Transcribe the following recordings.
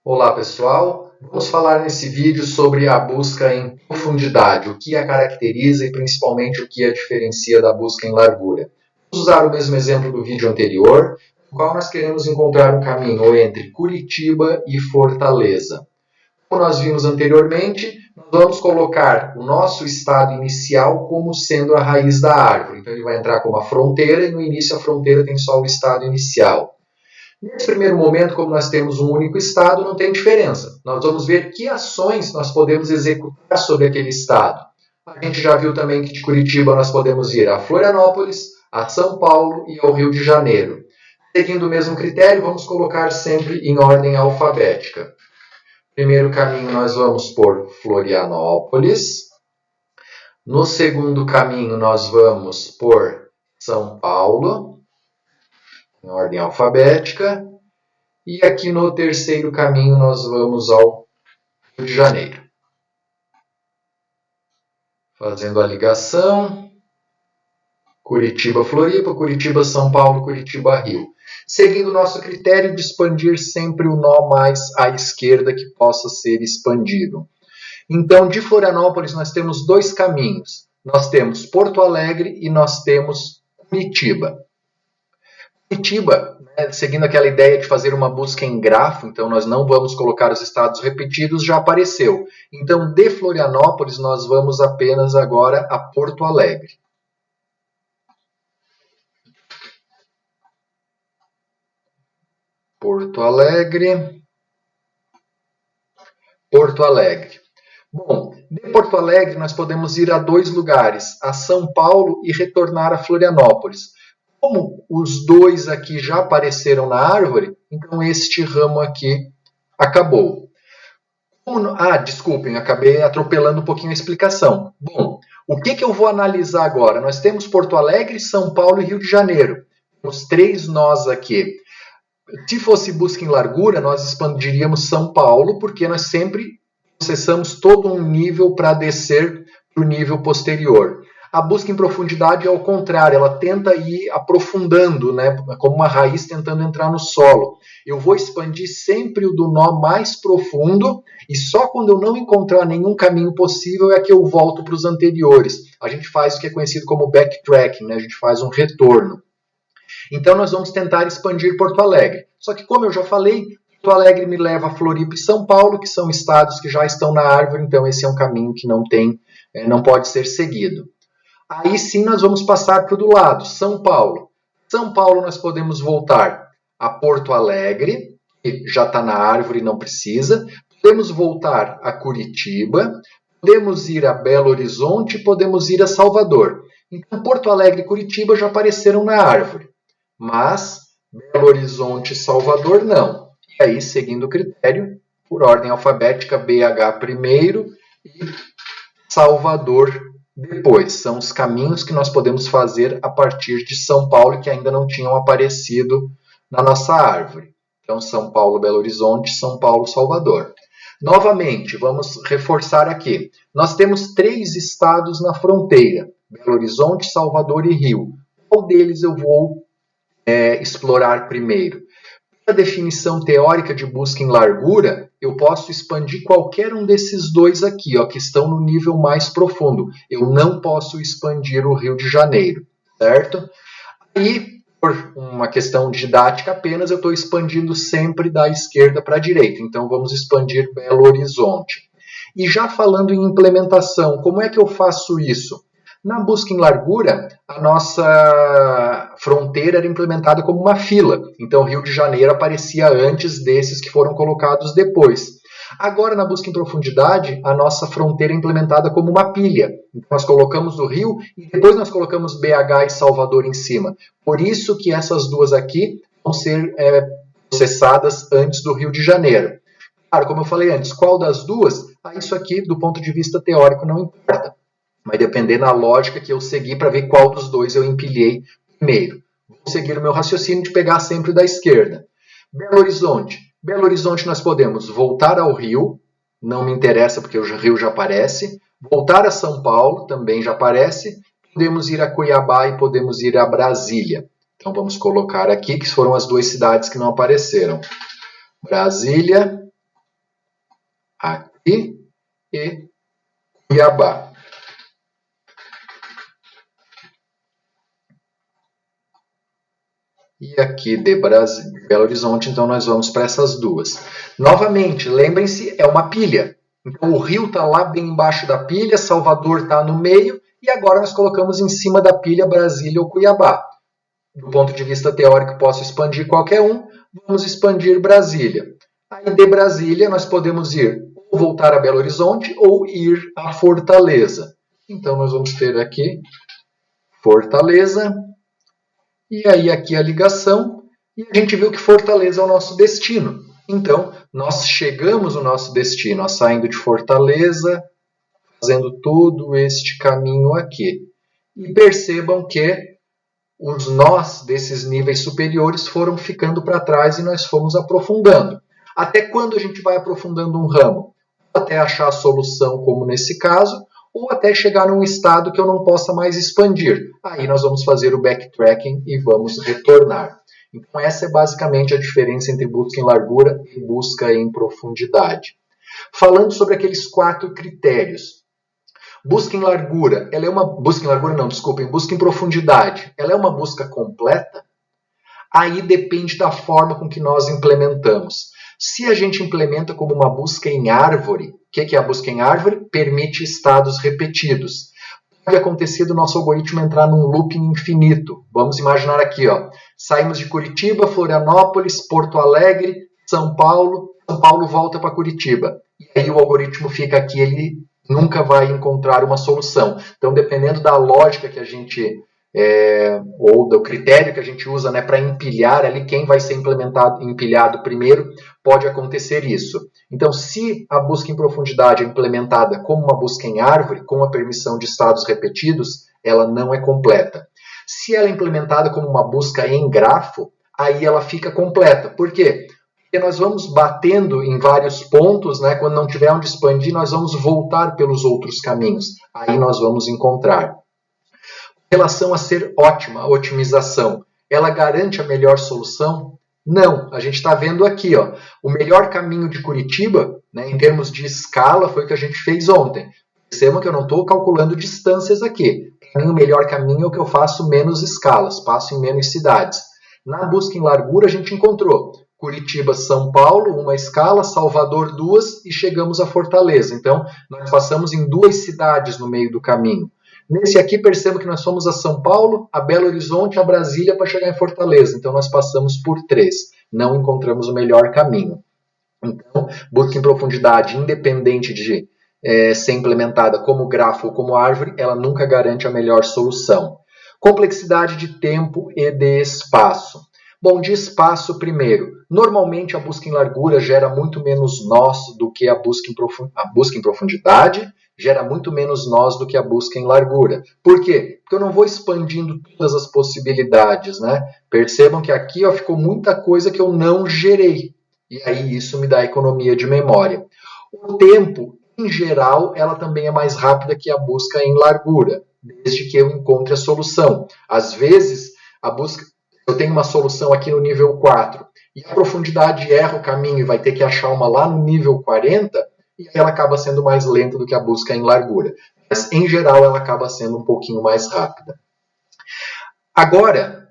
Olá pessoal, vamos falar nesse vídeo sobre a busca em profundidade, o que a caracteriza e principalmente o que a diferencia da busca em largura. Vamos usar o mesmo exemplo do vídeo anterior, no qual nós queremos encontrar um caminho entre Curitiba e Fortaleza. Como nós vimos anteriormente, nós vamos colocar o nosso estado inicial como sendo a raiz da árvore. Então ele vai entrar como a fronteira e no início a fronteira tem só o estado inicial. Nesse primeiro momento, como nós temos um único estado, não tem diferença. Nós vamos ver que ações nós podemos executar sobre aquele estado. A gente já viu também que de Curitiba nós podemos ir a Florianópolis, a São Paulo e ao Rio de Janeiro. Seguindo o mesmo critério, vamos colocar sempre em ordem alfabética. Primeiro caminho nós vamos por Florianópolis. No segundo caminho nós vamos por São Paulo, em ordem alfabética. E aqui no terceiro caminho nós vamos ao Rio de Janeiro. Fazendo a ligação, Curitiba, Floripa, Curitiba, São Paulo, Curitiba, Rio. Seguindo o nosso critério de expandir sempre o nó mais à esquerda que possa ser expandido. Então, de Florianópolis nós temos dois caminhos. Nós temos Porto Alegre e nós temos Curitiba. Curitiba, seguindo aquela ideia de fazer uma busca em grafo, então nós não vamos colocar os estados repetidos, já apareceu. Então, de Florianópolis, nós vamos apenas agora a Porto Alegre. Porto Alegre. Porto Alegre. Bom, de Porto Alegre nós podemos ir a dois lugares, a São Paulo e retornar a Florianópolis. Como os dois aqui já apareceram na árvore, então este ramo aqui acabou. Desculpem, acabei atropelando um pouquinho a explicação. Bom, o que eu vou analisar agora? Nós temos Porto Alegre, São Paulo e Rio de Janeiro. Temos três nós aqui. Se fosse busca em largura, nós expandiríamos São Paulo, porque nós sempre processamos todo um nível para descer para o nível posterior. A busca em profundidade é ao contrário, ela tenta ir aprofundando, né, como uma raiz tentando entrar no solo. Eu vou expandir sempre o do nó mais profundo e só quando eu não encontrar nenhum caminho possível é que eu volto para os anteriores. A gente faz o que é conhecido como backtracking, né, a gente faz um retorno. Então nós vamos tentar expandir Porto Alegre. Só que como eu já falei, Porto Alegre me leva a Floripa e São Paulo, que são estados que já estão na árvore, então esse é um caminho que não pode ser seguido. Aí sim nós vamos passar para o do lado, São Paulo. São Paulo nós podemos voltar a Porto Alegre, que já está na árvore e não precisa. Podemos voltar a Curitiba, podemos ir a Belo Horizonte, podemos ir a Salvador. Então Porto Alegre e Curitiba já apareceram na árvore, mas Belo Horizonte e Salvador não. E aí, seguindo o critério, por ordem alfabética, BH primeiro e Salvador depois. São os caminhos que nós podemos fazer a partir de São Paulo que ainda não tinham aparecido na nossa árvore. Então, São Paulo, Belo Horizonte, São Paulo, Salvador. Novamente, vamos reforçar aqui. Nós temos três estados na fronteira, Belo Horizonte, Salvador e Rio. Qual deles eu vou explorar primeiro? A definição teórica de busca em largura, eu posso expandir qualquer um desses dois aqui, que estão no nível mais profundo. Eu não posso expandir o Rio de Janeiro, certo? E, por uma questão didática apenas, eu estou expandindo sempre da esquerda para a direita. Então, vamos expandir Belo Horizonte. E já falando em implementação, como é que eu faço isso? Na busca em largura, a nossa fronteira era implementada como uma fila. Então, Rio de Janeiro aparecia antes desses que foram colocados depois. Agora, na busca em profundidade, a nossa fronteira é implementada como uma pilha. Então, nós colocamos o Rio e depois nós colocamos BH e Salvador em cima. Por isso que essas duas aqui vão ser processadas antes do Rio de Janeiro. Claro, como eu falei antes, qual das duas? Isso aqui, do ponto de vista teórico, não importa. Vai depender da lógica que eu seguir para ver qual dos dois eu empilhei primeiro. Vou seguir o meu raciocínio de pegar sempre da esquerda. Belo Horizonte. Belo Horizonte nós podemos voltar ao Rio, não me interessa porque o Rio já aparece. Voltar a São Paulo, também já aparece. Podemos ir a Cuiabá e podemos ir a Brasília. Então vamos colocar aqui que foram as duas cidades que não apareceram. Brasília aqui e Cuiabá. E aqui de Belo Horizonte, então nós vamos para essas duas. Novamente, lembrem-se, é uma pilha. Então o Rio está lá bem embaixo da pilha, Salvador está no meio, e agora nós colocamos em cima da pilha Brasília ou Cuiabá. Do ponto de vista teórico, posso expandir qualquer um, vamos expandir Brasília. Aí de Brasília nós podemos ir ou voltar a Belo Horizonte ou ir a Fortaleza. Então nós vamos ter aqui Fortaleza, e aí aqui a ligação, e a gente viu que Fortaleza é o nosso destino. Então, nós chegamos no nosso destino, saindo de Fortaleza, fazendo todo este caminho aqui. E percebam que os nós desses níveis superiores foram ficando para trás e nós fomos aprofundando. Até quando a gente vai aprofundando um ramo? Até achar a solução, como nesse caso, ou até chegar num estado que eu não possa mais expandir. Aí nós vamos fazer o backtracking e vamos retornar. Então essa é basicamente a diferença entre busca em largura e busca em profundidade. Falando sobre aqueles 4 critérios. Busca em largura, ela é uma busca em largura não, desculpem, busca em profundidade. Ela é uma busca completa? Aí depende da forma com que nós implementamos. Se a gente implementa como uma busca em árvore, o que é a busca em árvore? Permite estados repetidos. Pode acontecer do nosso algoritmo entrar num looping infinito. Vamos imaginar aqui, ó, saímos de Curitiba, Florianópolis, Porto Alegre, São Paulo volta para Curitiba. E aí o algoritmo fica aqui, ele nunca vai encontrar uma solução. Então, dependendo da lógica que a gente... ou do critério que a gente usa, né, para empilhar ali, quem vai ser empilhado primeiro, pode acontecer isso. Então, se a busca em profundidade é implementada como uma busca em árvore, com a permissão de estados repetidos, ela não é completa. Se ela é implementada como uma busca em grafo, aí ela fica completa. Por quê? Porque nós vamos batendo em vários pontos, né, quando não tiver onde expandir, nós vamos voltar pelos outros caminhos. Aí nós vamos encontrar. Em relação a ser ótima, a otimização, ela garante a melhor solução? Não, a gente está vendo aqui, ó, o melhor caminho de Curitiba, né, em termos de escala, foi o que a gente fez ontem. Percebam que eu não estou calculando distâncias aqui. O melhor caminho é o que eu faço menos escalas, passo em menos cidades. Na busca em largura, a gente encontrou Curitiba, São Paulo, uma escala, Salvador, 2, e chegamos a Fortaleza. Então, nós passamos em 2 cidades no meio do caminho. Nesse aqui, perceba que nós fomos a São Paulo, a Belo Horizonte, a Brasília para chegar em Fortaleza. Então, nós passamos por 3. Não encontramos o melhor caminho. Então, busca em profundidade, independente de ser implementada como grafo ou como árvore, ela nunca garante a melhor solução. Complexidade de tempo e de espaço. Bom, de espaço primeiro. Normalmente, a busca em largura gera muito menos nós do que a busca em profundidade, gera muito menos nós do que a busca em largura. Por quê? Porque eu não vou expandindo todas as possibilidades, né? Percebam que aqui ó, ficou muita coisa que eu não gerei. E aí isso me dá economia de memória. O tempo, em geral, ela também é mais rápida que a busca em largura, desde que eu encontre a solução. Às vezes, a busca... eu tenho uma solução aqui no nível 4, e a profundidade erra o caminho e vai ter que achar uma lá no nível 40, e ela acaba sendo mais lenta do que a busca em largura. Mas, em geral, ela acaba sendo um pouquinho mais rápida. Agora,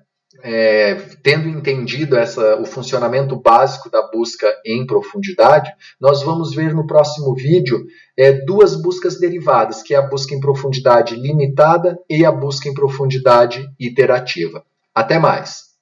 tendo entendido o funcionamento básico da busca em profundidade, nós vamos ver no próximo vídeo 2 buscas derivadas, que é a busca em profundidade limitada e a busca em profundidade iterativa. Até mais!